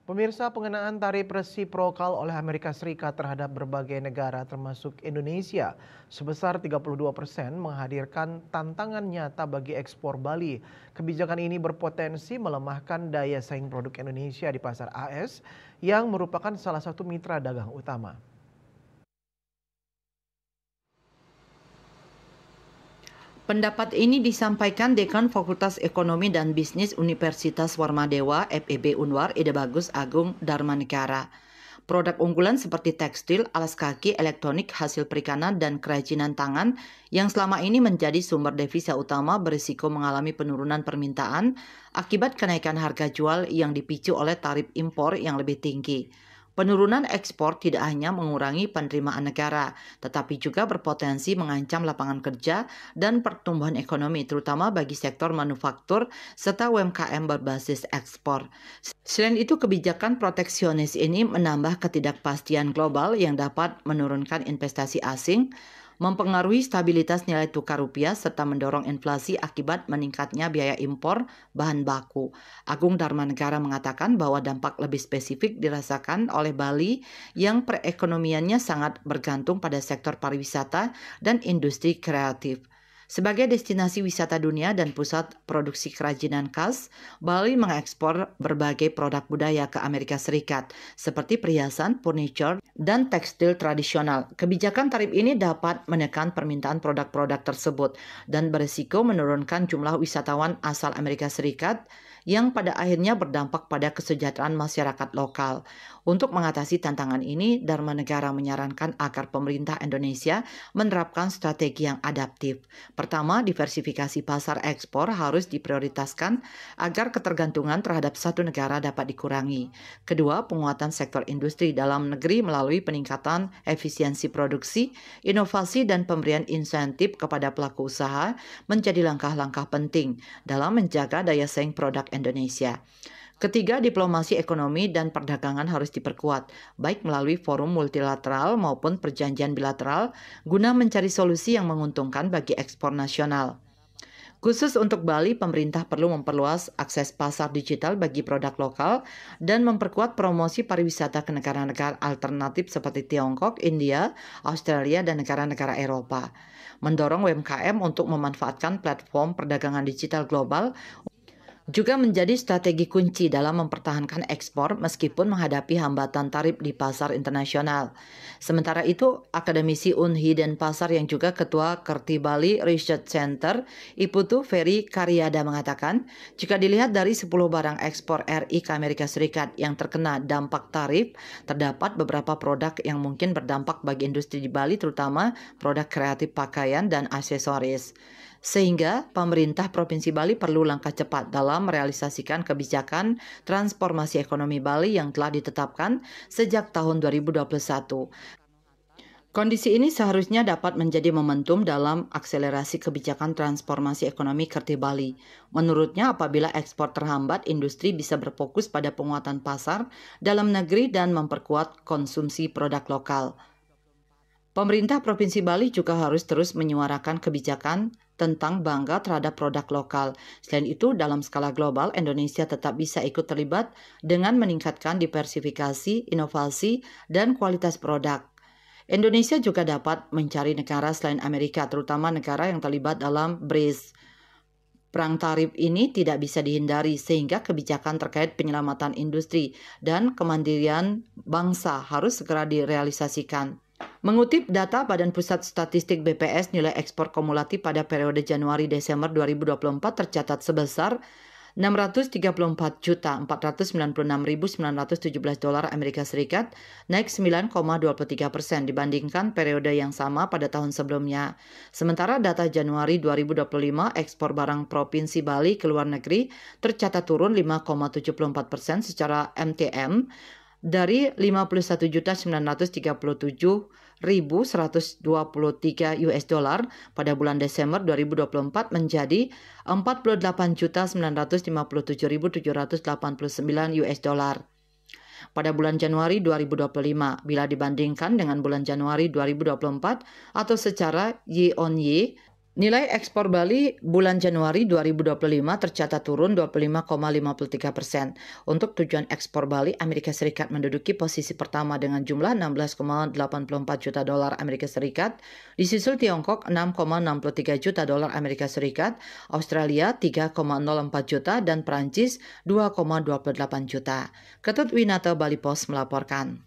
Pemirsa, pengenaan tarif resiprokal oleh Amerika Serikat terhadap berbagai negara termasuk Indonesia sebesar 32% menghadirkan tantangan nyata bagi ekspor Bali. Kebijakan ini berpotensi melemahkan daya saing produk Indonesia di pasar AS yang merupakan salah satu mitra dagang utama. Pendapat ini disampaikan Dekan Fakultas Ekonomi dan Bisnis Universitas Warmadewa FEB Unwar Ide Bagus Agung Darmanegara. Produk unggulan seperti tekstil, alas kaki, elektronik, hasil perikanan, dan kerajinan tangan yang selama ini menjadi sumber devisa utama berisiko mengalami penurunan permintaan akibat kenaikan harga jual yang dipicu oleh tarif impor yang lebih tinggi. Penurunan ekspor tidak hanya mengurangi penerimaan negara, tetapi juga berpotensi mengancam lapangan kerja dan pertumbuhan ekonomi, terutama bagi sektor manufaktur serta UMKM berbasis ekspor. Selain itu, kebijakan proteksionis ini menambah ketidakpastian global yang dapat menurunkan investasi asing, mempengaruhi stabilitas nilai tukar rupiah, serta mendorong inflasi akibat meningkatnya biaya impor bahan baku. Agung Darmanegara mengatakan bahwa dampak lebih spesifik dirasakan oleh Bali yang perekonomiannya sangat bergantung pada sektor pariwisata dan industri kreatif. Sebagai destinasi wisata dunia dan pusat produksi kerajinan khas, Bali mengekspor berbagai produk budaya ke Amerika Serikat, seperti perhiasan, furniture, dan tekstil tradisional. Kebijakan tarif ini dapat menekan permintaan produk-produk tersebut dan berisiko menurunkan jumlah wisatawan asal Amerika Serikat yang pada akhirnya berdampak pada kesejahteraan masyarakat lokal. Untuk mengatasi tantangan ini, Darmanegara menyarankan agar pemerintah Indonesia menerapkan strategi yang adaptif. Pertama, diversifikasi pasar ekspor harus diprioritaskan agar ketergantungan terhadap satu negara dapat dikurangi. Kedua, penguatan sektor industri dalam negeri melalui peningkatan efisiensi produksi, inovasi, dan pemberian insentif kepada pelaku usaha menjadi langkah-langkah penting dalam menjaga daya saing produk Indonesia. Ketiga, diplomasi ekonomi dan perdagangan harus diperkuat, baik melalui forum multilateral maupun perjanjian bilateral, guna mencari solusi yang menguntungkan bagi ekspor nasional. Khusus untuk Bali, pemerintah perlu memperluas akses pasar digital bagi produk lokal dan memperkuat promosi pariwisata ke negara-negara alternatif seperti Tiongkok, India, Australia, dan negara-negara Eropa. Mendorong UMKM untuk memanfaatkan platform perdagangan digital global juga menjadi strategi kunci dalam mempertahankan ekspor meskipun menghadapi hambatan tarif di pasar internasional. Sementara itu, akademisi Unhi Denpasar yang juga ketua Kerti Bali Research Center, Iputu Ferry Karyada mengatakan, jika dilihat dari 10 barang ekspor RI ke Amerika Serikat yang terkena dampak tarif, terdapat beberapa produk yang mungkin berdampak bagi industri di Bali, terutama produk kreatif pakaian dan aksesoris. Sehingga pemerintah Provinsi Bali perlu langkah cepat dalam merealisasikan kebijakan transformasi ekonomi Bali yang telah ditetapkan sejak tahun 2021. Kondisi ini seharusnya dapat menjadi momentum dalam akselerasi kebijakan transformasi ekonomi Kerti Bali. Menurutnya, apabila ekspor terhambat, industri bisa berfokus pada penguatan pasar dalam negeri dan memperkuat konsumsi produk lokal. Pemerintah Provinsi Bali juga harus terus menyuarakan kebijakan tentang bangga terhadap produk lokal. Selain itu, dalam skala global, Indonesia tetap bisa ikut terlibat dengan meningkatkan diversifikasi, inovasi, dan kualitas produk. Indonesia juga dapat mencari negara selain Amerika, terutama negara yang terlibat dalam BRICS. Perang tarif ini tidak bisa dihindari, sehingga kebijakan terkait penyelamatan industri dan kemandirian bangsa harus segera direalisasikan. Mengutip data Badan Pusat Statistik BPS, nilai ekspor kumulatif pada periode Januari-Desember 2024 tercatat sebesar $634.496.917 Amerika Serikat, naik 9,23% dibandingkan periode yang sama pada tahun sebelumnya. Sementara data Januari 2025, ekspor barang Provinsi Bali ke luar negeri tercatat turun 5,74% secara MTM, dari 51.937.123 US dollar pada bulan Desember 2024 menjadi 48.957.789 US dollar pada bulan Januari 2025 bila dibandingkan dengan bulan Januari 2024 atau secara year on year Nilai ekspor Bali bulan Januari 2025 tercatat turun 25,53%. Untuk tujuan ekspor Bali, Amerika Serikat menduduki posisi pertama dengan jumlah 16,84 juta dolar Amerika Serikat, disusul Tiongkok 6,63 juta dolar Amerika Serikat, Australia 3,04 juta, dan Prancis 2,28 juta. Ketut Winata, Bali Post melaporkan.